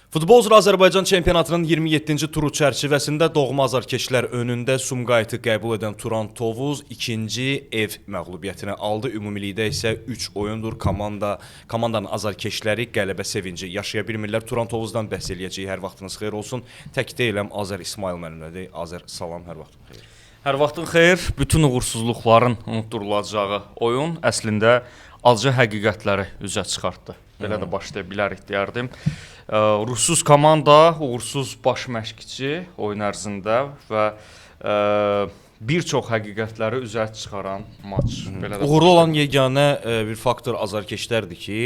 Futbol üzrə Azərbaycan çempionatının 27-ci turu çərçivəsində doğma azarkeşlər önündə Sumqayıtı qəbul edən Turan Tovuz ikinci ev məğlubiyyətini aldı. Ümumilikdə isə 3 oyundur. Komandanın azarkeşləri qələbə sevinci yaşaya bilmirlər. Turan Tovuzdan bəhs eləyəcəyik. Hər vaxtınız xeyir olsun. Tək deyiləm, Azər İsmail mənimlədir. Azər, salam, hər vaxtın xeyir. Hər vaxtın xeyir. Bütün uğursuzluqların unutdurulacağı oyun əslində azca həqiqətləri üzə çıxartdı. Belə də başlaya bilərik deyərdim. Ruhsuz komanda, uğursuz baş məşqçi oyun ərzində və bir çox həqiqətləri üzə çıxaran maç. Uğurlu olan yeganə bir faktor azarkeşlərdir ki,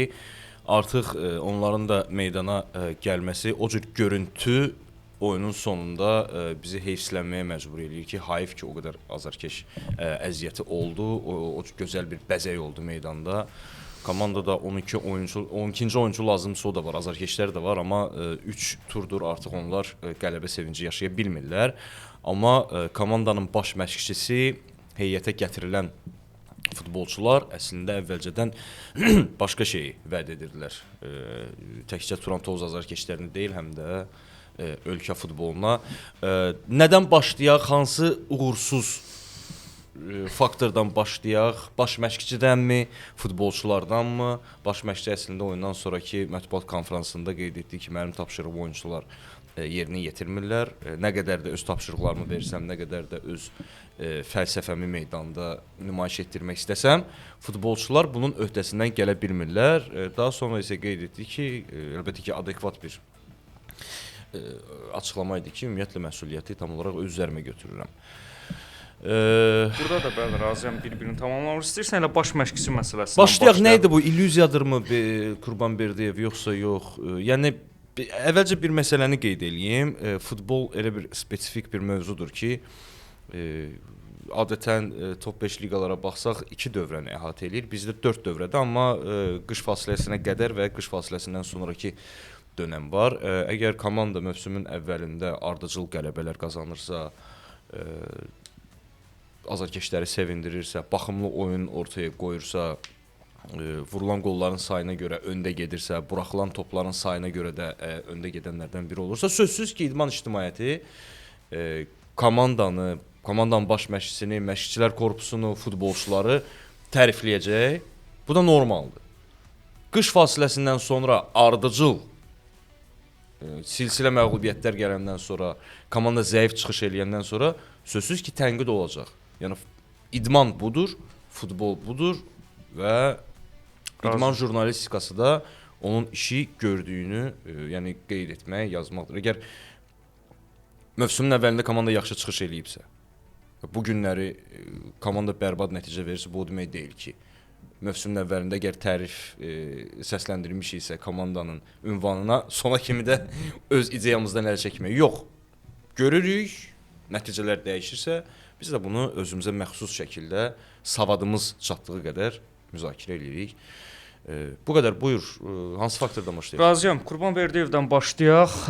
artıq onların da meydana gəlməsi, o cür görüntü oyunun sonunda bizi heyfslənməyə məcbur eləyir ki, hayf ki, o qədər azarkeş əziyyəti oldu, o gözəl bir bəzək oldu meydanda. Komandada 12 oyuncu lazımsa o da var, azarkeşlər də var, amma 3 turdur artıq onlar qələbə sevinci yaşaya bilmirlər. Amma komandanın baş məşqçisi, heyətə gətirilən futbolçular əslində əvvəlcədən başqa şeyi vəd edirdilər. Təkcə Turan Tovuz azarkeşlərini deyil, həm də ölkə futboluna. Nədən başlayaq, hansı uğursuz faktordan başlayaq, baş məşqçidənmi, futbolçulardanmı? Baş məşqçi əslində oyundan sonraki mətbuat konfransında qeyd etdi ki, mənim tapşırığım oyunçular yerinə yetirmirlər. Nə qədər də öz tapşırıqlarımı versəm, nə qədər də öz fəlsəfəmi meydanda nümayiş etdirmək istəsəm, futbolçular bunun öhdəsindən gələ bilmirlər. Daha sonra isə qeyd etdi ki, əlbəttə ki, adekvat bir açıqlama idi ki, ümumiyyətlə məsuliyyəti tam olaraq öz üzərimə götürürəm. Burada da bəli, razıyam, bir-birini tamamlamaq istəyirsən, elə baş məşqçi məsələsindən başlayaq. Nə idi bu, illüziyadırmı Qurbanberdiyev, yoxsa yox? Yəni, əvvəlcə bir məsələni qeyd eləyim. Futbol elə bir spesifik bir mövzudur ki, adətən top 5 liqalara baxsaq 2 dövrəni əhatə eləyir. Bizdə 4 dövrədir, amma qış fasiləsinə qədər və qış fasiləsindən sonraki dönəm var. Əgər komanda mövsümün əvvəlində ardıcıl qələbələr qazanırsa, azarkeşləri sevindirirsə, baxımlı oyun ortaya qoyursa, vurulan qolların sayına görə öndə gedirsə, buraxılan topların sayına görə də öndə gedənlərdən biri olursa, sözsüz ki, idman ictimaiyyəti komandanın baş məşqçisini, məşqçilər korpusunu, futbolçuları tərifləyəcək. Bu da normaldır. Qış fasiləsindən sonra ardıcıl silsilə məğlubiyyətlər gələndən sonra, komanda zəif çıxış eləyəndən sonra sözsüz ki, tənqid olacaq. Yəni, idman budur, futbol budur və idman jurnalistikası da onun işi gördüyünü yəni qeyd etmək, yazmaqdır. Əgər mövsümün əvvəlində komanda yaxşı çıxış eləyibsə, bu günləri komanda bərbad nəticə verirsə, bu o demək deyil ki, mövsümün əvvəlində əgər tərif səsləndirilmişiksə komandanın ünvanına sona kimi də öz ideyamızdan əl çəkmək. Yox, görürük, nəticələr dəyişirsə, biz də bunu özümüzə məxsus şəkildə savadımız çatdığı qədər müzakirə edirik. Bu qədər, buyur, hansı faktordan başlayaq? Razıyam, Qurbanberdiyevdən başlayaq.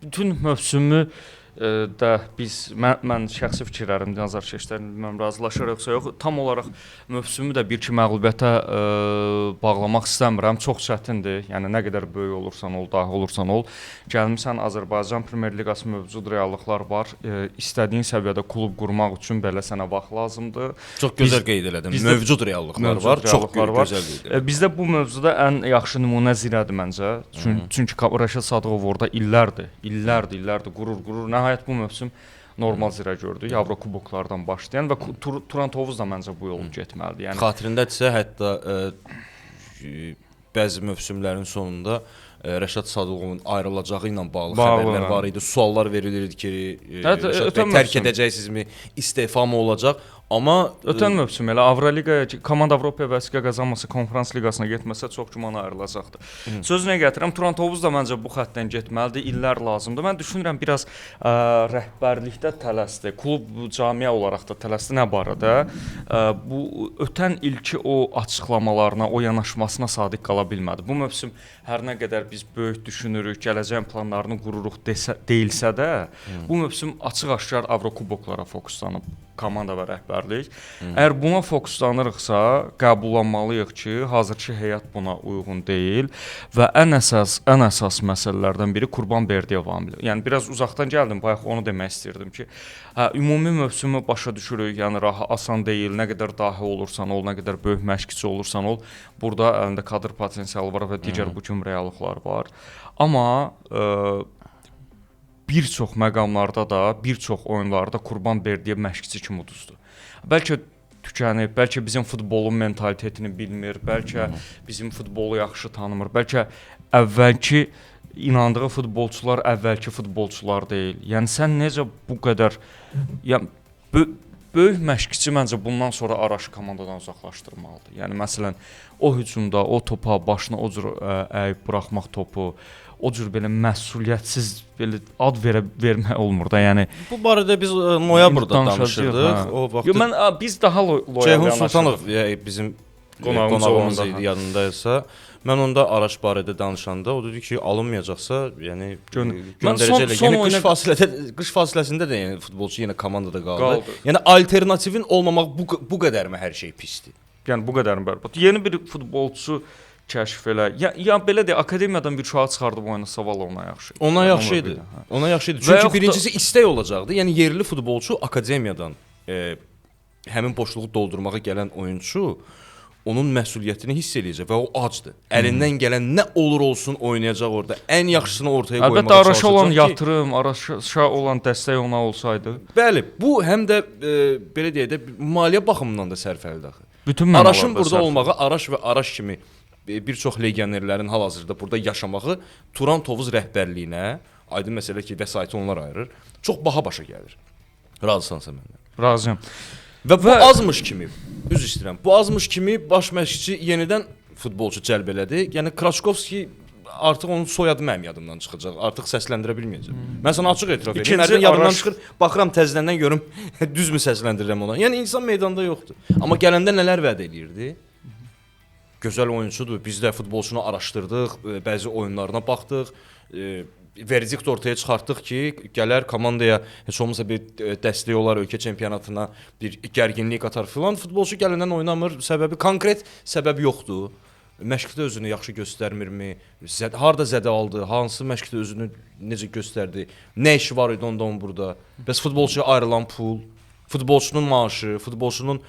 Bütün mövsümü də mən şəxsi fikirlərimdən azarkeşlərlə bilməm, razılaşır yoxsa yox, tam olaraq mövsümü də bir-iki məğlubiyyətə bağlamaq istəmirəm. Çox çətindir. Yəni nə qədər böyük olursan ol, dahi olursan ol, gəlmisən Azərbaycan Premyer Liqası mövcud reallıqlar var. İstədiyin səviyyədə klub qurmaq üçün belə sənə vaxt lazımdır. Çox gözəl qeyd elədim. Mövcud reallıqlar var, çox gözəl qeyd elədim. Bizdə bu mövzuda ən yaxşı nümunə Zirədir məncə. Çünki Rəşad Sadıqov orada illərdir qurur. Nəhayət bu mövsüm normal Zirə gördük. Avrokuboklardan başlayan və Turan Tovuz da məncə bu yolu getməlidir. Yəni xatirindədirsə, hətta bəzi mövsümlərin sonunda Rəşad Sadıqovun ayrılacağı ilə bağlı xəbərlər var idi. Suallar verilirdi ki, Rəşad bəy tərk edəcəksinizmi, istefa mı olacaq? Amma ötən mövsüm elə Avroliqaya komanda Avropaya vəsiqə qazanmasa, konfrans liqasına getməsə çox güman ayrılacaqdı. Sözünə gətirəm, Turan Tovuz da məncə bu xəttdən getməlidir, illər lazımdır. Mən düşünürəm biraz rəhbərlikdə tələsdi, klub camiə olaraq da tələsdi nə barədə. Bu ötən ilki o açıqlamalarına, o yanaşmasına sadiq qala bilmədi. Bu mövsüm hər nə qədər biz böyük düşünürük, gələcək planlarını qururuq deyilsə də, bu mövsüm açıq-aşkar Avrokuboklara fokuslanıb. komanda və rəhbərlik. Əgər buna fokuslanırıqsa, qəbullanmalıyıq ki, hazırki heyət buna uyğun deyil və ən əsas məsələlərdən biri Qurbanberdiyev amili. Yəni biraz uzaqdan gəldim, bayaq onu demək istirdim ki, ümumi mövsümü başa düşürük, yəni asan deyil, nə qədər dahi olursan ol, nə qədər böyük məşqçi olursan ol, burada əlində kadr potensialı var və digər bu kimi reallıqlar var. Amma bir çox məqamlarda da, bir çox oyunlarda Qurbanberdiyev məşqçi kimi uduzdu. Bəlkə tükənib, bəlkə bizim futbolun mentalitetini bilmir, bəlkə bizim futbolu yaxşı tanımır, bəlkə əvvəlki inandığı futbolçular əvvəlki futbolçular deyil. Yəni sən necə bu qədər böyük məşqçi məncə bundan sonra Araş komandadan uzaqlaşdırmalıdır. Yəni məsələn o hücumda o topa başına o cür əyib buraxmaq topu, o cür belə məsuliyyətsiz belə ad vermək olmur da. Yəni bu barədə biz noyabrda danışırdıq. O vaxt biz daha loyal Ceyhun Sultanov bizim qonağımız idi yadındaysa. Mən onda Araş barədə danışanda o dedi ki, alınmayacaqsa, yəni göndərəcəklər. Yəni qış fasiləsində də yəni futbolçu yenə komandada qaldı. Yəni alternativin olmamaq bu qədərmi hər şey pisdir? Yəni bu qədərmi bərbad. Yeni bir futbolçu kəşf elə. Ya belə deyə akademiyadan bir uşağı çıxardıb oynasa valla ona yaxşı. Ona yaxşı idi. Ona yaxşı idi. Çünki birincisi istək olacaqdı. Yəni yerli futbolçu akademiyadan həmin boşluğu doldurmağa gələn oyunçu onun məsuliyyətini hiss eləyəcək və o acdır. Əlindən gələn nə olur olsun oynayacaq orada. Ən yaxşısını ortaya qoymağa çalışacaq. Əlbəttə Araşa olan yatırım, Araşa olan dəstək ona olsaydı. Bəli, bu həm də belə deyək də maliyyə baxımından da sərfəlidir axı. Bütün Araşın burada olmağı, Araş və Araş kimi bir çox legionerlərin hal-hazırda burada yaşamağı Turan Tovuz rəhbərliyinə, aydın məsələ ki, vəsaiti onlar ayırır, çox baha başa gəlir. Razısansa məndən? Razıyam. Və bu azmış kimi, üzr istəyirəm, bu azmış kimi baş məşqçi yenidən futbolçu cəlb elədi. Yəni Kraçkovski artıq onun soyadı mənim yadımdan çıxacaq. Artıq səsləndirə bilməyəcəm. Mən sana açıq etiraf edirəm. Mənim yadımdan çıxır. Baxıram təzədən görüm düzmü səsləndirirəm ona. Yəni insan meydanda yoxdur. Amma gələndə nələr vəd eləyirdi? Gözəl oyunçudur. Biz də futbolçunu araşdırdıq, bəzi oyunlarına baxdıq. Verdikt ortaya çıxartdıq ki, gələr komandaya heç olmasa bir dəstək olar, ölkə çempionatına bir gərginlik qatar filan. Futbolçu gələndən oynamır, səbəbi konkret səbəbi yoxdur. Məşqdə özünü yaxşı göstərmirmi? Harda zədə aldı? Hansı məşqdə özünü necə göstərdi? Nə işi var idi onda onun burada? Bəs futbolçuya ayrılan pul, futbolçunun maaşı, futbolçunun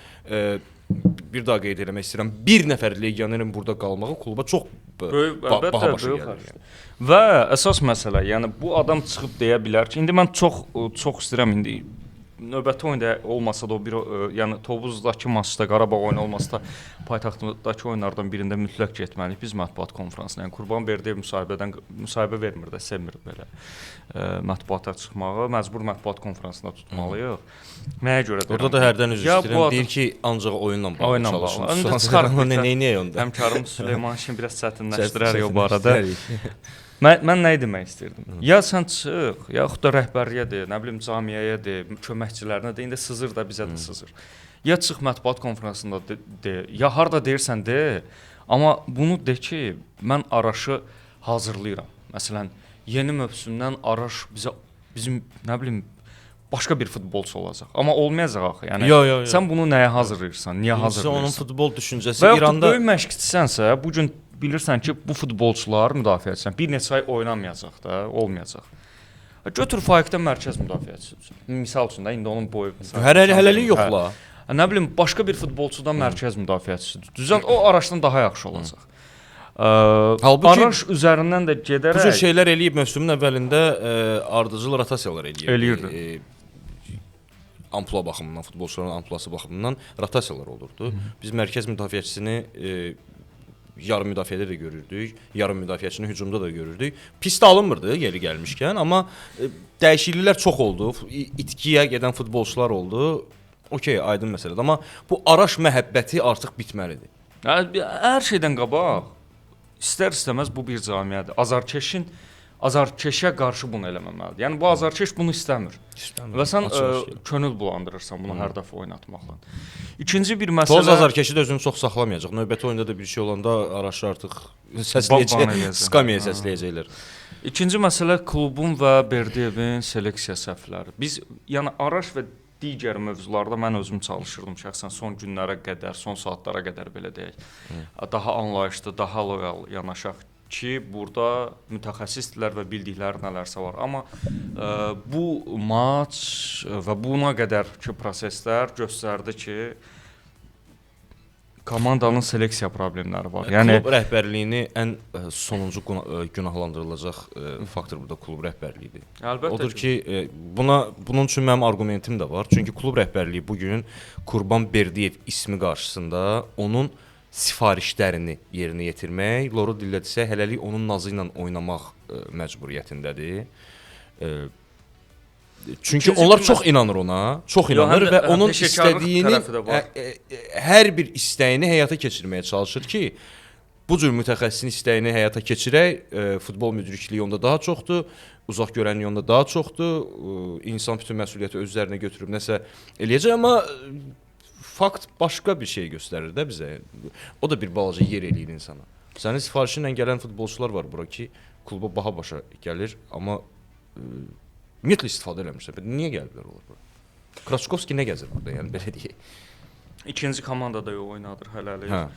bir daha qeyd eləmək istəyirəm. Bir nəfər legionerin burada qalmağı kluba çox baha başa gəlir. Və əsas məsələ, yəni bu adam çıxıb deyə bilər ki, indi mən çox istəyirəm indi növbəti oyunda olmasa da o bir yəni Tovuzdakı maçda Qarabağ oyunu olmasa da paytaxtdakı oyunlardan birində mütləq getməliyik biz mətbuat konfransına. Yəni Qurbanberdiyev müsahibə vermir də, sevmir belə mətbuata çıxmağı, məcbur mətbuat konfransında tutmalıyıq. Nəyə görə deyirəm? Orada da hərdən üzr istəyirəm. Deyir ki, ancaq oyunla bağlı çalışın. Oyunla çıxarıq. Nəyə onda? Həmkarım Süleyman işini biraz çətinləşdirər o barədə. Mən nə demək istirdim? Ya sən çıx, yaxud da rəhbərliyə de, nə bilim cəmiyyəyə de, köməkçilərinə de, indi sızır da bizə də sızır. Ya çıx mətbuat konfransında de, ya harda deyirsən de, amma bunu de ki, mən Araşı hazırlayıram. Məsələn, yeni mövsümdən Araş bizim nə bilim başqa bir futbolçu olacaq. Amma olmayacaq axı. Yəni sən bunu nəyə hazırlayırsan? Niyə hazırlayırsan? Onun futbol düşüncəsi İranda böyük məşqçisənsə, bu gün bilirsən ki, bu futbolçular müdafiəçisən. Bir neçə ay oynamayacaq da, olmayacaq. Götür Faikdən mərkəz müdafiəçisi. Misal üçün də indi onun boyu hələlik yox la. Nə bilim başqa bir futbolçudan mərkəz müdafiəçisidir. Düzəlt o Araşdan daha yaxşı olacaq. Halbuki Araş üzərindən də gedərək bu cür şeylər eləyib mövsümün əvvəlində ardıcıl rotasiyalar eləyirdi. Ampula baxımından, futbolçuların ampulası baxımından rotasiyalar olurdu. Biz mərkəz müdafiəçisini yarım müdafiədə də görürdük, yarım müdafiəçini hücumda da görürdük. Pis də alınmırdı yeri gəlmişkən, amma dəyişikliklər çox oldu. İtkiyə gedən futbolçular oldu. Okey, aydın məsələdir. Amma bu Araş məhəbbəti artıq bitməlidir. Hər şeydən qabaq istər-istəməz bu bir cəmiyyədir. Azarkeşə qarşı bunu eləməməlidir. Yəni bu azarkeş bunu istəmir. Və sən könül bulandırırsan bunu hər dəfə oynatmaqla. İkinci bir məsələ Toz azarkeşi də özünü çox saxlamayacaq. Növbəti oyunda da bir şey olanda Araşı artıq səsləyəcək, skamiyaya səsləyəcəklər. İkinci məsələ klubun və Berdiyevin seleksiya səhvləri. Biz yəni Araş və digər mövzularda mən özüm çalışırdım şəxsən son günlərə qədər, son saatlara qədər belə deyək. Daha anlayışlı, daha loyal yanaşaq ki, burada mütəxəssisdirlər və bildikləri nələrsə var. Amma bu maç və buna qədərki proseslər göstərdi ki, komandanın seleksiya problemləri var. Yəni klub rəhbərliyini ən sonuncu günahlandırılacaq faktor burada klub rəhbərliyidir. Əlbəttə. Odur ki, bunun üçün mənim arqumentim də var. Çünki klub rəhbərliyi bu gün Qurban Berdiyev ismi qarşısında onun sifarişlərini yerinə yetirmək, loru dillə desə, hələlik onun nazı ilə oynamaq məcburiyyətindədir. Çünki onlar çox inanır ona, çox inanır və onun istədiyini, hər bir istəyini həyata keçirməyə çalışır ki, bu cür mütəxəssisin istəyini həyata keçirək, futbol müdrikliyi onda daha çoxdur, uzaq görənliyi onda daha çoxdur, insan bütün məsuliyyəti öz üzərinə götürüb nəsə eləyəcək, amma fakt başqa bir şey göstərir də bizə. O da bir balaca yer eləyir insana. Sənin sifarişi ilə gələn futbolçular var bura ki, kluba baha başa gəlir, amma ümumiyyətlə istifadə eləmirsə. Niyə gəliblər onlar bura? Kraçkovski nə gəzir burada, yəni belə deyək. İkinci komandada oynadır hələlik. Hə.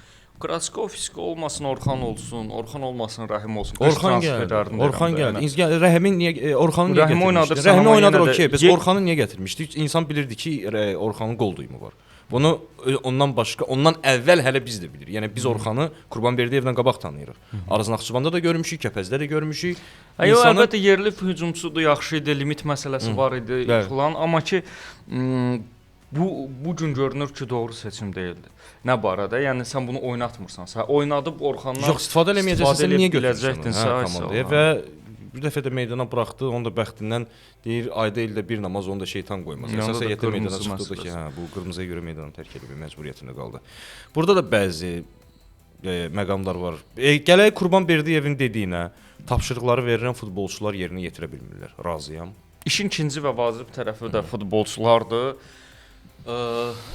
Kraçkovski olmasın, Orxan olsun, Orxan olmasın, Rəhim olsun. Orxan gəldi. Orxan gəldi. Rəhimin niyə Orxanı niyə gətirmişdi? Rəhimi oynadır okey. Biz Orxanı niyə gətirmişdik? İnsan bilirdi ki, Orxanın qol duyumu var. Bunu ondan əvvəl hələ biz də bilirik. Yəni biz Orxanı Qurban Berdiyevdən qabaq tanıyırıq. Araz Naxçıvanda da görmüşük, Kəpəzdə də görmüşük. Əlbəttə yerli hücumçudur, yaxşı idi, limit məsələsi var idi falan, amma ki bu gün görünür ki, doğru seçim deyildi. Nə barədə? Yəni sən bunu oynatmırsan. Sən oynadıb Orxandan yox, istifadə eləməyəcəksən, niyə götürəcəksən komandaya və bir dəfə də meydana buraxdı, onu da bəxtindən deyir, ayda ildə bir namaz, onu da şeytan qoymaz. Əsas heyətdə meydana çıxdı ki, bu qırmızıya görə meydanı tərk edib məcburiyyətində qaldı. Burada da bəzi məqamlar var. Gələk Qurban Berdiyevin dediyinə, tapşırıqları verilən futbolçular yerinə yetirə bilmirlər. Razıyam. İşin ikinci və vacib tərəfi də futbolçulardır.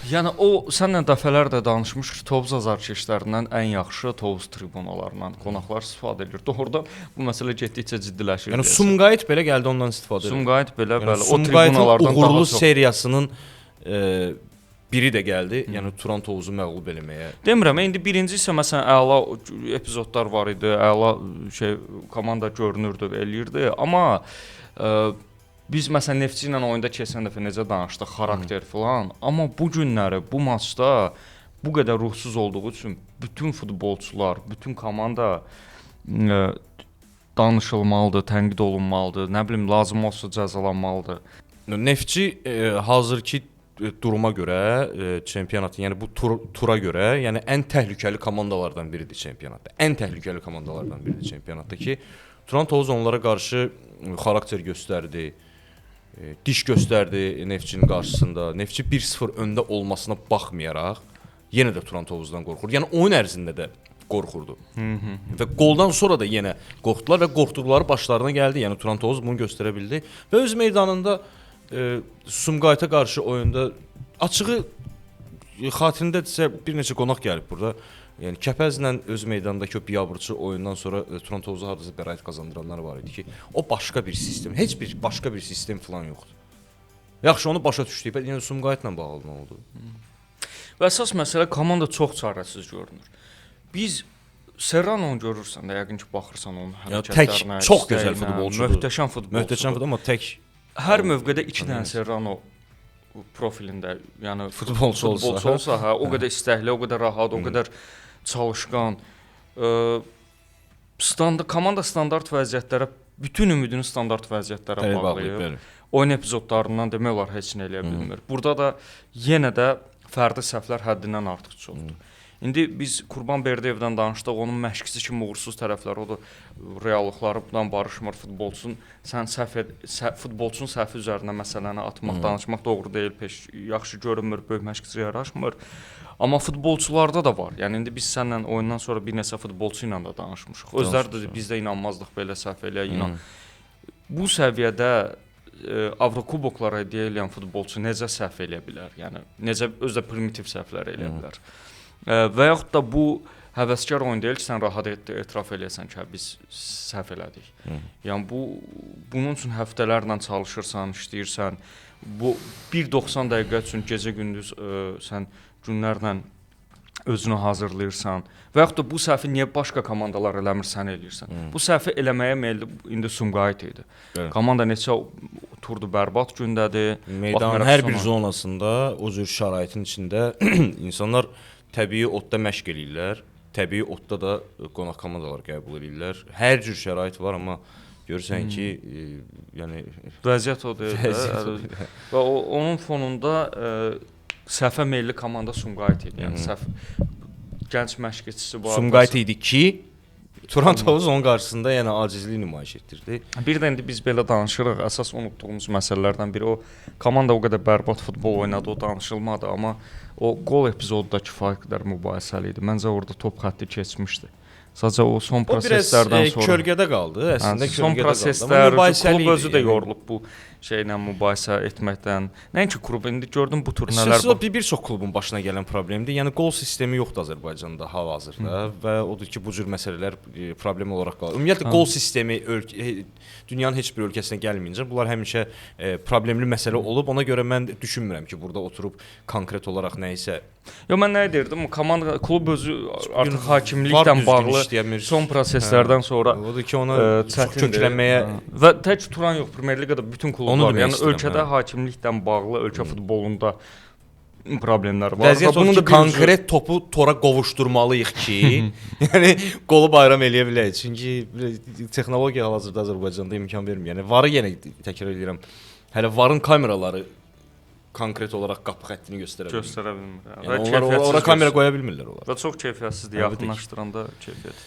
Yəni o sənlə dəfələrlə danışmışıq ki, Tovuz azarkeşlərindən ən yaxşı Tovuz tribunalarından qonaqlar istifadə edir. Doğrudan bu məsələ getdikcə ciddiləşir. Yəni Sumqayıt belə gəldi ondan istifadə edir. Sumqayıt belə yəni, bəli, o tribunalardan uğurlu seriyasının biri də gəldi. Yəni Turan Tovuzu məğlub eləməyə. Demirəm, indi birinci isə məsələn əla epizodlar var idi, əla komanda görünürdü, eləyirdi, amma biz məsələn Neftçi ilə oyunda keçən dəfə necə danışdıq, xarakter filan, amma bu günləri, bu maçda bu qədər ruhsuz olduğu üçün bütün futbolçular, bütün komanda danışılmalıdır, tənqid olunmalıdır, nə bilim lazım olsa cəzalanmalıdır. Neftçi hazırki duruma görə çempionatın, yəni bu tura görə, yəni ən təhlükəli komandalardan biridir çempionatda. Ən təhlükəli komandalardan biridir çempionatda ki, Turan Tovuz onlara qarşı xarakter göstərdi. Diş göstərdi Neftçinin qarşısında. Neftçi 1-0 öndə olmasına baxmayaraq yenə də Turan Tovuzdan qorxur. Yəni oyun ərzində də qorxurdu. Və qoldan sonra da yenə qorxdular və qorxduqları başlarına gəldi. Yəni Turan Tovuz bunu göstərə bildi və öz meydanında Sumqayıta qarşı oyunda açığı xatirindədirsə bir neçə qonaq gəlib burada. Yəni Kəpəzlə öz meydanındakı o biabırçı oyundan sonra Turan Tovuza hardasa bəraət qazandıranlar var idi ki, o başqa bir sistem, heç bir başqa bir sistem falan yoxdur. Yaxşı, onu başa düşdük. Yəni Sumqayıtla bağlı nə oldu? Və əsas məsələ komanda çox çarəsiz görünür. Biz Serrano-nu görürsən də, yəqin ki, baxırsan onun hərəkətlərinə. Tək çox gözəl futbolçudur. Möhtəşəm futbolçudur. Möhtəşəm futbolçudur, amma tək hər mövqedə 2 dənə Serrano profilində, yəni futbolçu olsa, hə, o qədər istəkli, o qədər rahat, o qədər çalışqan. Komanda standart vəziyyətlərə, bütün ümidini standart vəziyyətlərə bağlayır. Oyun epizodlarından demək olar heç nə eləyə bilmir. Burada da yenə də fərdi səhvlər həddindən artıq çoxdur. İndi biz Qurban Berdiyevdən danışdıq, onun məşqçisi kimi uğursuz tərəfləri, o da reallıqlarından barışmır futbolçunun. Futbolçunun səhvi üzərinə məsələni atmaq, danışmaq doğru deyil, yaxşı görünmür, böyük məşqçi yaraşmır. Amma futbolçularda da var. Yəni indi biz səninlə oyundan sonra bir neçə futbolçu ilə də danışmışıq. Özləri də biz də inanmazdıq belə səhv eləyə. Bu səviyyədə Avrokuboklara hədiyyə edən futbolçu necə səhv eləyə bilər? Yəni necə özü də primitiv səhvlər eləyə bilər? Və yaxud da bu həvəskar oyun deyil ki, sən rahat etiraf eləyəsən ki, biz səhv elədik. Yəni bunun üçün həftələrlə çalışırsan, işləyirsən. Bu 1.90 dəqiqə üçün gecə-gündüz sən günlərlə özünü hazırlayırsan və yaxud da bu səhvi niyə başqa komandalar eləmir, sən eləyirsən. Bu səhvi eləməyə meyilli indi Sumqayıt idi. Evet. Komanda neçə turdu bərbad gündədir. Meydanın hər bir zonasında o cür şəraitin içində insanlar təbii otda məşq eləyirlər. Təbii otda da qonaq komandalar qəbul eləyirlər. Hər cür şərait var, amma görürsən ki, yəni vəziyyət o deyil. Və onun fonunda səhvə meyilli komanda Sumqayıt idi. Yəni səhv gənc məşqçisi var. Sumqayıt idi ki, Turan Tovuz onun qarşısında yəni acizlik nümayiş etdirdi. Bir də indi biz belə danışırıq. Əsas unutduğumuz məsələlərdən biri o komanda o qədər bərbad futbol oynadı, o danışılmadı, amma o qol epizodundakı fərq qədər mübahisəli idi. Məncə orada top xətti keçmişdi. Sadəcə o son proseslərdən sonra kölgədə qaldı. Əslində kölgədə qaldı. Son proseslər, klub özü də yorulub bu şeylə mübahisə etməkdən. Nəinki klub, indi gördüm bu tur nələr var. Bir çox klubun başına gələn problemdir. Yəni qol sistemi yoxdur Azərbaycanda hal-hazırda və odur ki, bu cür məsələlər problem olaraq qalır. Ümumiyyətlə qol sistemi dünyanın heç bir ölkəsinə gəlməyincə bunlar həmişə problemli məsələ olub. Ona görə mən düşünmürəm ki, burada oturub konkret olaraq nə isə. Yo, mən nə edirdim? Komanda, klub özü artıq hakimliklə bağlı son proseslərdən sonra odur ki, ona çox köklənməyə və tək Turan yox, Premyer Liqada bütün klublar, yəni ölkədə hakimliklə bağlı, ölkə futbolunda problemlər var. Vəziyyət odur ki, konkret topu tora qovuşdurmalıyıq ki, yəni qolu bayram eləyə bilək. Çünki texnologiya hal-hazırda Azərbaycanda imkan vermir. Yəni varı yenə təkrar edirəm. Hələ varın kameraları konkret olaraq qapı xəttini göstərə bilmir. Yəni ora kamera qoya bilmirlər onlar. Və çox keyfiyyətsizdir, yaxınlaşdıranda keyfiyyət.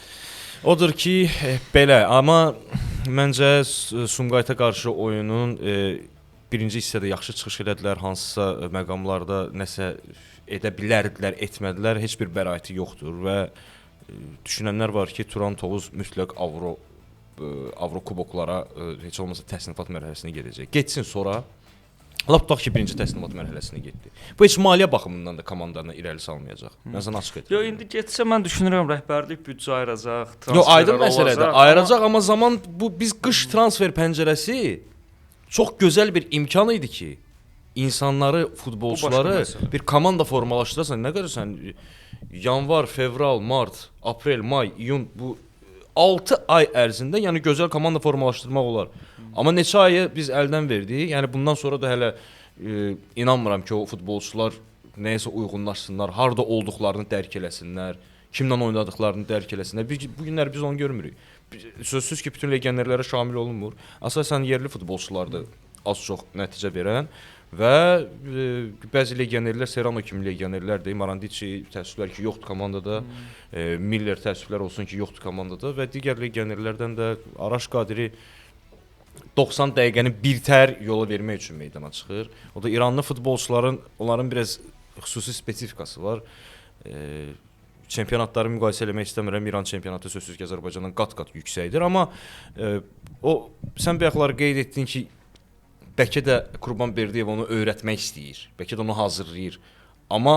Odur ki, belə, amma məncə Sumqayıta qarşı oyunun birinci hissədə yaxşı çıxış elədilər, hansısa məqamlarda nəsə edə bilərdilər, etmədilər, heç bir bəraəti yoxdur və düşünənlər var ki, Turan Tovuz mütləq Avro kuboklara heç olmasa təsnifat mərhələsinə gedəcək. Getsin sonra. Lap tutaq ki, birinci təsnimat mərhələsinə getdi. Bu heç maliyyə baxımından da komandanı irəli salmayacaq. Mən sənə açıq edirəm. Yo, indi getsə mən düşünürəm rəhbərlik büdcə ayıracaq, transferlər olacaq. Yo, aydın məsələdir. Ayıracaq, amma zaman bu biz qış transfer pəncərəsi çox gözəl bir imkan idi ki, insanları, futbolçuları bir komanda formalaşdırasan. Nə qədər sən yanvar, fevral, mart, aprel, may, iyun bu 6 ay ərzində yəni gözəl komanda formalaşdırmaq olar. Amma neçə ayı biz əldən verdik. Yəni bundan sonra da hələ inanmıram ki, o futbolçular nəyəsə uyğunlaşsınlar, harda olduqlarını dərk eləsinlər, kimlə oynadıqlarını dərk eləsinlər. Bu günlər biz onu görmürük. Sözsüz ki, bütün legionerlərə şamil olunmur. Əsasən yerli futbolçulardır az-çox nəticə verən və bəzi legionerlər, Serrano kimi legionerlərdir. Marandici təəssüflər ki, yoxdur komandada. Miller təəssüflər olsun ki, yoxdur komandada və digər legionerlərdən də Araş Qadiri 90 dəqiqəni birtər yola vermək üçün meydana çıxır. O da İranlı futbolçuların, onların biraz xüsusi spesifikası var. Çempionatları müqayisə eləmək istəmirəm. İran çempionatı sözsüz ki, Azərbaycandan qat-qat yüksəkdir. Amma sən bayaqlar qeyd etdin ki, bəlkə də Qurbanberdiyev onu öyrətmək istəyir. Bəlkə də onu hazırlayır. Amma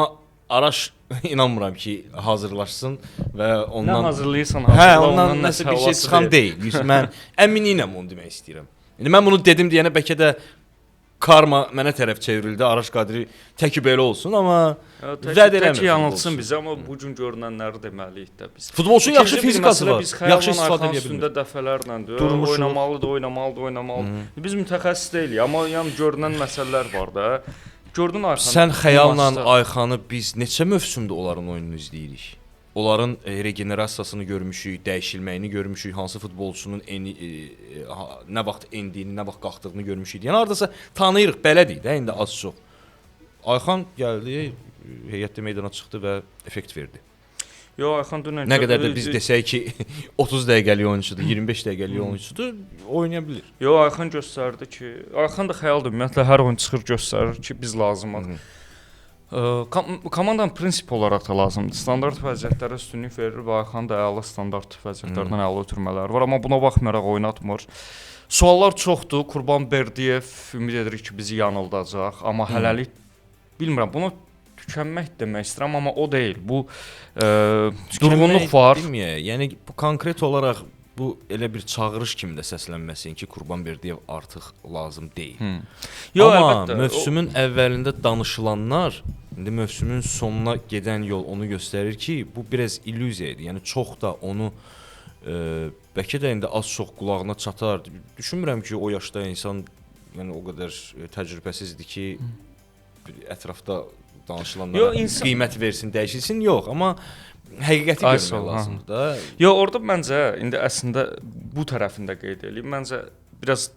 Araş inanmıram ki, hazırlaşsın və ondan... Nə hazırlayırsan, hazırla, ondan nəsə bir şey çıxan deyil. Mən əminliklə onu demək istəyirəm. İndi mən bunu dedim deyənə bəlkə də karma mənə tərəf çevrildi. Araş Qadiri təki belə olsun, amma vəd eləmir. Təki yanılsın bizi, amma bu gün görünənləri deməliyik də biz. Futbolçunun yaxşı fizikası var. Yaxşı istifadə edə üstündə dəfələrlə oynamalıdır. Biz mütəxəssis deyilik, amma yəni görünən məsələlər var da. Gördün Ayxan. Sən xəyalla Ayxanı biz neçə mövsümdə onların oyununu izləyirik. Onların regenerasiyasını görmüşük, dəyişilməyini görmüşük, hansı futbolçunun nə vaxt endiyini, nə vaxt qalxdığını görmüşük. Yəni hardasa tanıyırıq, belədir də indi az-çox. Ayxan gəldi, heyətdə meydana çıxdı və effekt verdi. Yo, Ayxan dünən nə qədər də biz desək ki, 30 dəqiqəlik oyunçudur, 25 dəqiqəlik oyunçudur, oynaya bilir. Yo, Ayxan göstərdi ki, Ayxan da xəyaldır, ümumiyyətlə hər oyun çıxır göstərir ki, biz lazımıq. Komandanın prinsip olaraq da lazımdır. Standart vəziyyətlərə üstünlük verir və Ayxan da əla standart vəziyyətlərdən əla ötürmələri var, amma buna baxmayaraq oynatmır. Suallar çoxdur. Qurbanberdiyev ümid edirik ki, bizi yanıldacaq, amma hələlik bilmirəm, bunu tükənmək demək istəyirəm, amma o deyil. Bu durğunluq var. Deməyək, yəni bu konkret olaraq bu elə bir çağırış kimi də səslənməsin ki, Qurbanberdiyev artıq lazım deyil. Yox, amma əlbəttə. mövsümün əvvəlində danışılanlar indi mövsümün sonuna gedən yol onu göstərir ki, bu biraz illüziya idi. Yəni çox da onu bəlkə də indi az-çox qulağına çatar. Düşünmürəm ki, o yaşda insan yəni o qədər təcrübəsizdir ki, ətrafda danışılanlara qiymət versin, dəyişilsin. Yox, amma həqiqəti görmək lazımdır da. Yox, orada məncə indi əslində bu tərəfində qeyd edeyim. Məncə biraz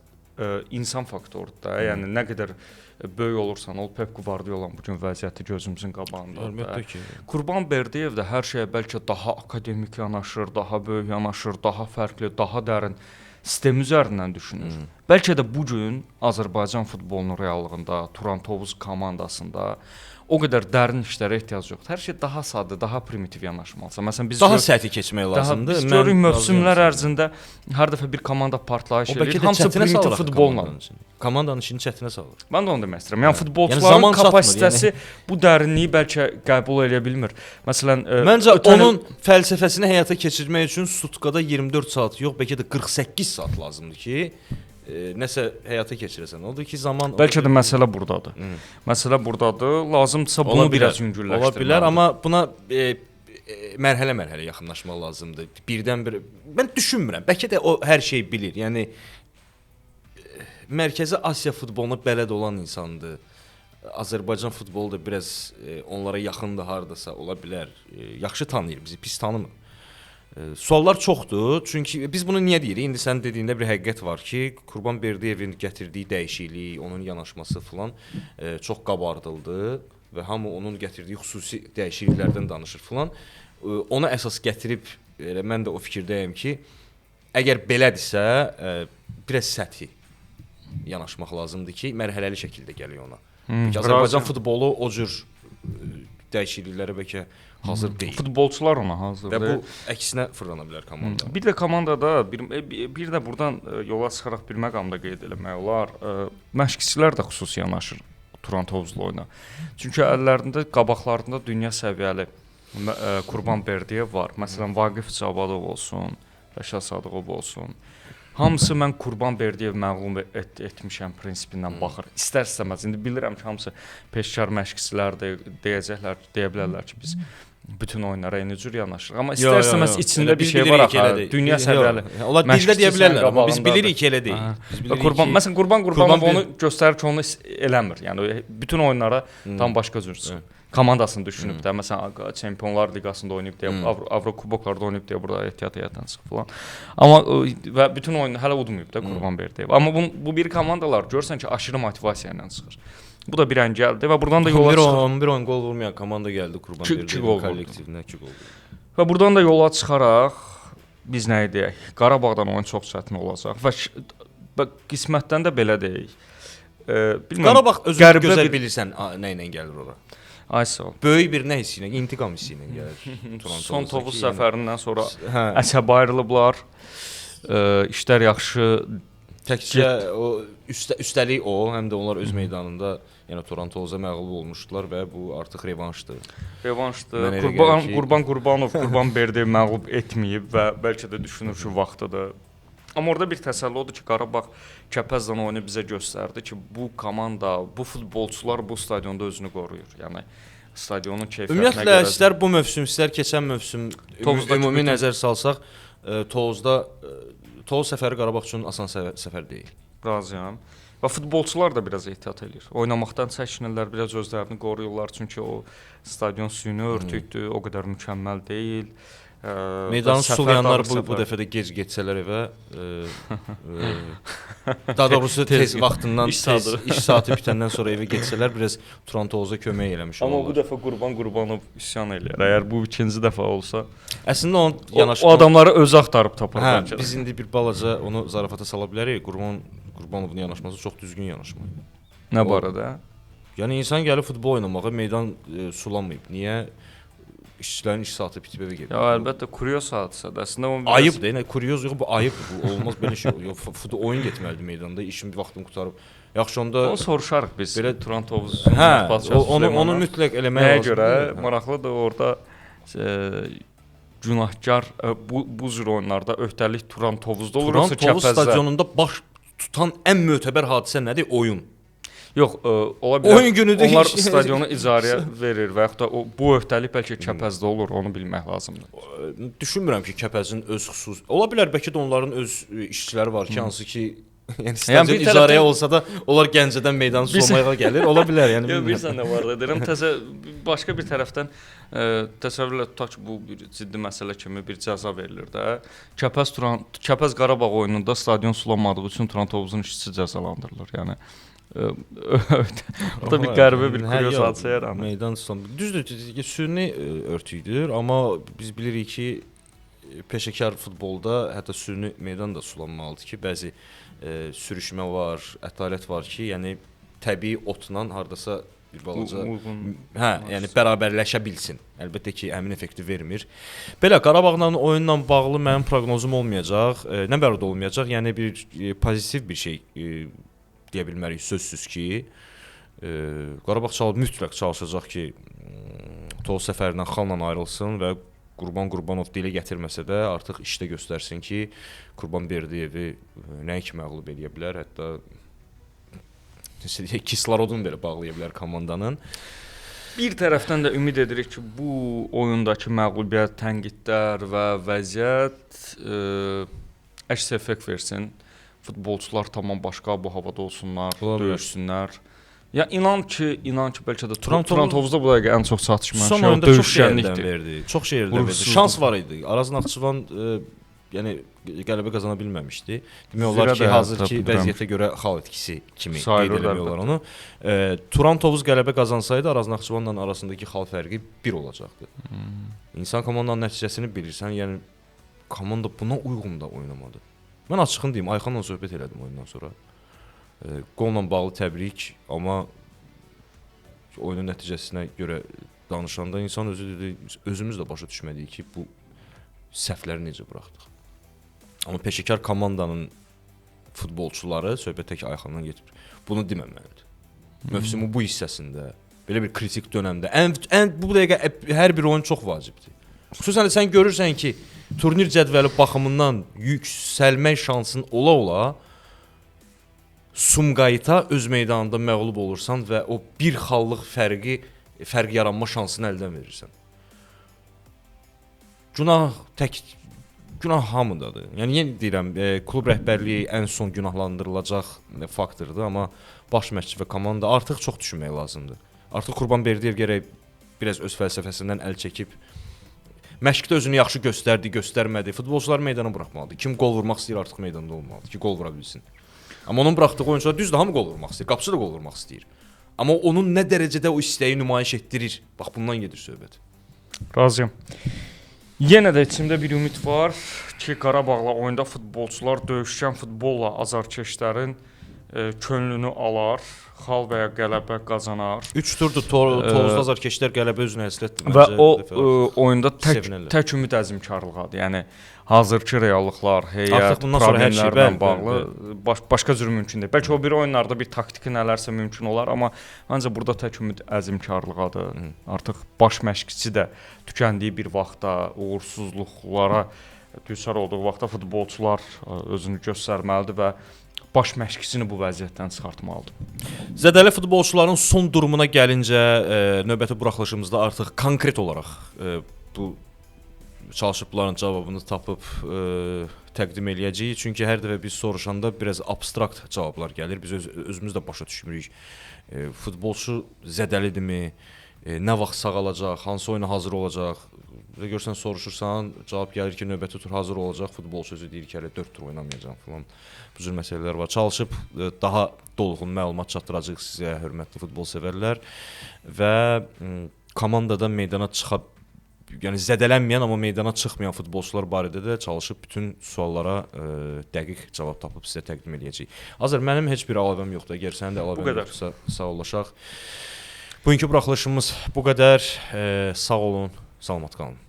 insan faktorudur da. Yəni nə qədər böyük olursan, ol Pep Guardiola bu gün vəziyyəti gözümüzün qabağındadır. Əlbəttə ki. Qurbanberdiyev də hər şeyə bəlkə daha akademik yanaşır, daha böyük yanaşır, daha fərqli, daha dərin sistem üzərindən düşünür. Bəlkə də bu gün Azərbaycan futbolunun reallığında, Turan Tovuz komandasında o qədər dərin işlərə ehtiyac yoxdur. Hər şey daha sadə, daha primitiv yanaşmalıdır. Məsələn, biz daha səthi keçmək lazımdır. Biz görürük mövsümlər ərzində hər dəfə bir komanda partlayış edir. Hamısı primitiv futbolla. Komandanın işini çətinə salır. Mən də onu demək istəyirəm. Yəni futbolçuların kapasitəsi bu dərinliyi bəlkə qəbul edə bilmir. Məsələn, məncə onun fəlsəfəsini həyata keçirmək üçün sutkada 24 saat yox, bəlkə də 48 saat lazımdır ki, nəsə həyata keçirəsən. Odur ki, zaman bəlkə də məsələ burdadır. Məsələ burdadır. Lazımdırsa bunu biraz yüngülləşdirmək. Ola bilər, amma buna mərhələ-mərhələ yaxınlaşmaq lazımdır. Birdən-bir mən düşünmürəm. Bəlkə də o hər şeyi bilir. Yəni Mərkəzi Asiya futboluna bələd olan insandır. Azərbaycan futbolu da biraz onlara yaxındır hardasa, ola bilər. Yaxşı tanıyır bizi, pis tanımır. Suallar çoxdur. Çünki biz bunu niyə deyirik? İndi sən dediyində bir həqiqət var ki, Qurbanberdiyevin gətirdiyi dəyişiklik, onun yanaşması filan çox qabardıldı və hamı onun gətirdiyi xüsusi dəyişikliklərdən danışır filan. Ona əsas gətirib mən də o fikirdəyəm ki, əgər belədirsə, biraz səthi yanaşmaq lazımdır ki, mərhələli şəkildə gəlir ona. Çünki Azərbaycan futbolu o cür dəyişikliklərə bəlkə hazır deyil. Futbolçular ona hazır deyil. Və bu əksinə fırlana bilər komanda. Bir də komandada bir də burdan yola çıxaraq bir məqamda qeyd etmək olar. Məşqçilər də xüsusi yanaşır Turan Tovuzlu oyuna. Çünki əllərində, qabaqlarında dünya səviyyəli Qurbanberdiyev var. Məsələn, Vaqif Cabadov olsun, Rəşad Sadıqov olsun. Hamısı mən Qurbanberdiyev məğlub etmişəm prinsipindən baxır. İstər-istəməz. İndi bilirəm ki, hamısı peşkar məşqçilər deyəcəklər, deyə bilərlər ki, biz bütün oyunlara eyni cür yanaşırıq. Amma istər-istəməz içində bir şey var axı. Dünya səviyyəli. Onlar dildə deyə bilərlər, amma biz bilirik ki, elə deyil. Məsələn, Qurbanov onu göstərir ki, onu eləmir. Yəni bütün oyunlara tam başqa cür çıxır. Komandasını düşünüb də, məsələn, Çempionlar Liqasında oynayıb deyə, Avrokuboklarda oynayıb deyə burada ehtiyat heyətindən çıxıb falan. Amma və bütün oyunu hələ udmayıb da Qurbanberdiyev. Amma bu bir komandalar görsən ki, aşırı motivasiya ilə çıxır. Bu da bir əngəldir və buradan da yola çıxır. 11 oyun gol vurmayan komanda gəldi Qurbanberdiyevin kollektivinə 2 gol. Və buradan da yola çıxaraq biz nə edək? Qarabağdan oyun çox çətin olacaq və qismətdən də belə deyək. Qarabağ özünü gözəl bilirsən nə ilə gəlir ora. Ay sağ ol. Böyük bir nə hissi ilə, intiqam hissi ilə gəlir. Son Tovuz səfərindən sonra əsəb ayrılıblar. İşlər yaxşı. Təkcə o üstəlik o, həm də onlar öz meydanında, yəni Turan Tovuza məğlub olmuşdular və bu artıq revanşdır. Revanşdır. Qurban Qurbanov Qurbanberdiyev məğlub etməyib və bəlkə də düşünür ki, vaxtıdır. Amma orada bir təsəlli odur ki, Qarabağ Kəpəzdən oyunu bizə göstərdi ki, bu komanda, bu futbolçular bu stadionda özünü qoruyur. Yəni stadionun keyfiyyətinə görə. Ümumiyyətlə istər bu mövsüm, istər keçən mövsüm ümumi nəzər salsaq, Tovuz səfəri Qarabağ üçün asan səfər deyil. Razıyam. Və futbolçular da biraz ehtiyat edir. Oynamaqdan çəkinirlər, biraz özlərini qoruyurlar, çünki o stadion süni örtükdür, o qədər mükəmməl deyil. Meydanı sulayanlar bu dəfə də gec getsələr evə, daha doğrusu tez vaxtından iş saatı bitəndən sonra evə getsələr, biraz Turan Tovuza kömək eləmiş olarlar. Amma bu dəfə Qurbanov üsyan eləyər. Əgər bu ikinci dəfə olsa, əslində o adamları özü axtarıb tapar bəlkə. Biz indi bir balaca onu zarafata sala bilərik. Qurbanovun yanaşması çox düzgün yanaşma. Nə barədə? Yəni insan gəlib futbol oynamağa, meydan sulamayıb. Niyə? işçilərin iş saatı bitib evə gedir. Ya əlbəttə kuriyoz hadisə də. Əslində o Ayıbdır, yəni kuryoz yox, bu ayıbdır. Bu olmaz belə şey. Yox, oyun getməlidir meydanda, işim vaxtım qurtarıb. Yaxşı onda onu soruşarıq biz. Belə Turan Tovuz. onu mütləq eləmək Nəyə lazımdır. görə maraqlıdır orada günahkar bu cür oyunlarda öhdəlik Turan Tovuzda olur, Turan yoxsa Tovuz Kəpəzdə? stadionunda baş tutan ən mötəbər hadisə nədir? Oyun. Yox, ola bilər. Oyun günüdür. Onlar stadionu icarəyə verir və yaxud da bu öhdəlik bəlkə Kəpəzdə olur, onu bilmək lazımdır. Düşünmürəm ki, Kəpəzin öz xüsusi. Ola bilər bəlkə də onların öz işçiləri var ki, hansı ki yəni stadion icarəyə olsa da onlar Gəncədən meydanı sulamağa gəlir. Ola bilər, yəni. Yox, bilirsən nə var da deyirəm. Təzə başqa bir tərəfdən təsəvvürlə tutaq ki, bu bir ciddi məsələ kimi bir cəza verilir də. Kəpəz Qarabağ oyununda stadion sulamadığı üçün Turan Tovuzun işçisi cəzalandırılır. Yəni o da bir qəribə bir kuriyoz hadisə yaranır. Meydan sulandı. Düzdür, süni örtükdür, amma biz bilirik ki, peşəkar futbolda hətta süni meydan da sulanmalıdır ki, bəzi sürüşmə var, ətalət var ki, yəni təbii otla hardasa bir balaca yəni bərabərləşə bilsin. Əlbəttə ki, həmin effekti vermir. Belə Qarabağla oyunla bağlı mənim proqnozum olmayacaq. Nə bərabər olmayacaq? Yəni bir pozitiv bir şey deyə bilmərik sözsüz ki, Qarabağ mütləq çalışacaq ki, Tovuz səfərindən xalla ayrılsın və Qurban Qurbanov dilə gətirməsə də artıq işdə göstərsin ki, Qurbanberdiyevi nəinki məğlub edə bilər, hətta kislorodunu belə bağlaya bilər komandanın. Bir tərəfdən də ümid edirik ki, bu oyundakı məğlubiyyət, tənqidlər və vəziyyət əks effekt versin. Futbolçular tamam başqa bu havada olsunlar, döyüşsünlər. Ya inan ki, bəlkə də Turan Tovuzda bu dəqiqə ən çox çatışmayan şey o döyüşkənlikdir. Çox şeylərdən verdi. Şans var idi. Araz Naxçıvan yəni qələbə qazana bilməmişdi. Demək olar ki, hazırki vəziyyətə görə xal etkisi kimi qeyd eləmək olar onu. Turan Tovuz qələbə qazansaydı Araz Naxçıvanla arasındakı xal fərqi 1 olacaqdı. İnsan komandanın nəticəsini bilirsən, yəni komanda buna uyğun da oynamadı. Mən açığını deyim, Ayxanla söhbət elədim oyundan sonra. Qolla bağlı təbrik, amma oyunun nəticəsinə görə danışanda insan özümüz də başa düşmədik ki, bu səhvləri necə buraxdıq. Amma peşəkar komandanın futbolçuları söhbət tək Ayxandan getmir. Bunu deməməlidir. Mövsümün bu hissəsində, belə bir kritik dönəmdə bu dəqiqə hər bir oyun çox vacibdir. Xüsusən də sən görürsən ki, turnir cədvəli baxımından yüksəlmək şansın ola-ola Sumqayıta öz meydanında məğlub olursan və o bir xallıq fərq yaranma şansını əldən verirsən. Günah hamıdadır. Yəni yenə deyirəm, klub rəhbərliyi ən son günahlandırılacaq faktordur, amma baş məşqçi və komanda artıq çox düşünmək lazımdır. Artıq Qurbanberdiyev gərək biraz öz fəlsəfəsindən əl çəkib məşqdə özünü yaxşı göstərmədi. Futbolçular meydana buraxmalıdır. Kim qol vurmaq istəyir artıq meydanda olmalıdır ki, qol vura bilsin. Amma onun buraxdığı oyunçular düzdür, hamı qol vurmaq istəyir, qapıçı da qol vurmaq istəyir. Amma onun nə dərəcədə o istəyi nümayiş etdirir? Bax bundan gedir söhbət. Razıyam. Yenə də içimdə bir ümid var ki, Qarabağla oyunda futbolçular döyüşkən futbolla azarkeşlərin könlünü alar, xal və ya qələbə qazanar. 3 turdur Tovuzda azarkeşlər qələbə özünə həsrətdir. Və o oyunda tək ümid əzmkarlıqadır. Yəni hazırki reallıqlar, heyət, problemlərlə bağlı başqa cür mümkün deyil. Bəlkə o bir oyunlarda bir taktiki nələrsə mümkün olar, amma məncə burada tək ümid əzmkarlıqadır. Artıq baş məşqçi də tükəndiyi bir vaxtda, uğursuzluqlara düçar olduğu vaxtda futbolçular özünü göstərməlidir və baş məşqçisini bu vəziyyətdən çıxartmalıdır. Zədəli futbolçuların son durumuna gəlincə, növbəti buraxılışımızda artıq konkret olaraq bu çalışıbların cavabını tapıb təqdim eləyəcəyik. Çünki hər dəfə biz soruşanda biraz abstrakt cavablar gəlir. Biz özümüz də başa düşmürük. Futbolçu zədəlidirmi? Nə vaxt sağalacaq? Hansı oyuna hazır olacaq? Görsən soruşursan, cavab gəlir ki, növbəti tur hazır olacaq. Futbolçu özü deyir ki, hələ 4 tur oynamayacaq falan. Bu cür məsələlər var. Çalışıb daha dolğun məlumat çatdıracağıq sizə, hörmətli futbol sevərlər və komandada meydana yəni zədələnməyən, amma meydana çıxmayan futbolçular barədə də çalışıb bütün suallara dəqiq cavab tapıb sizə təqdim edəcəyik. Azər, mənim heç bir əlavəm yoxdur. Əgər sənin də əlavən yoxsa sağollaşaq. Bugünkü buraxılışımız bu qədər. Sağ olun, Salamat qalın.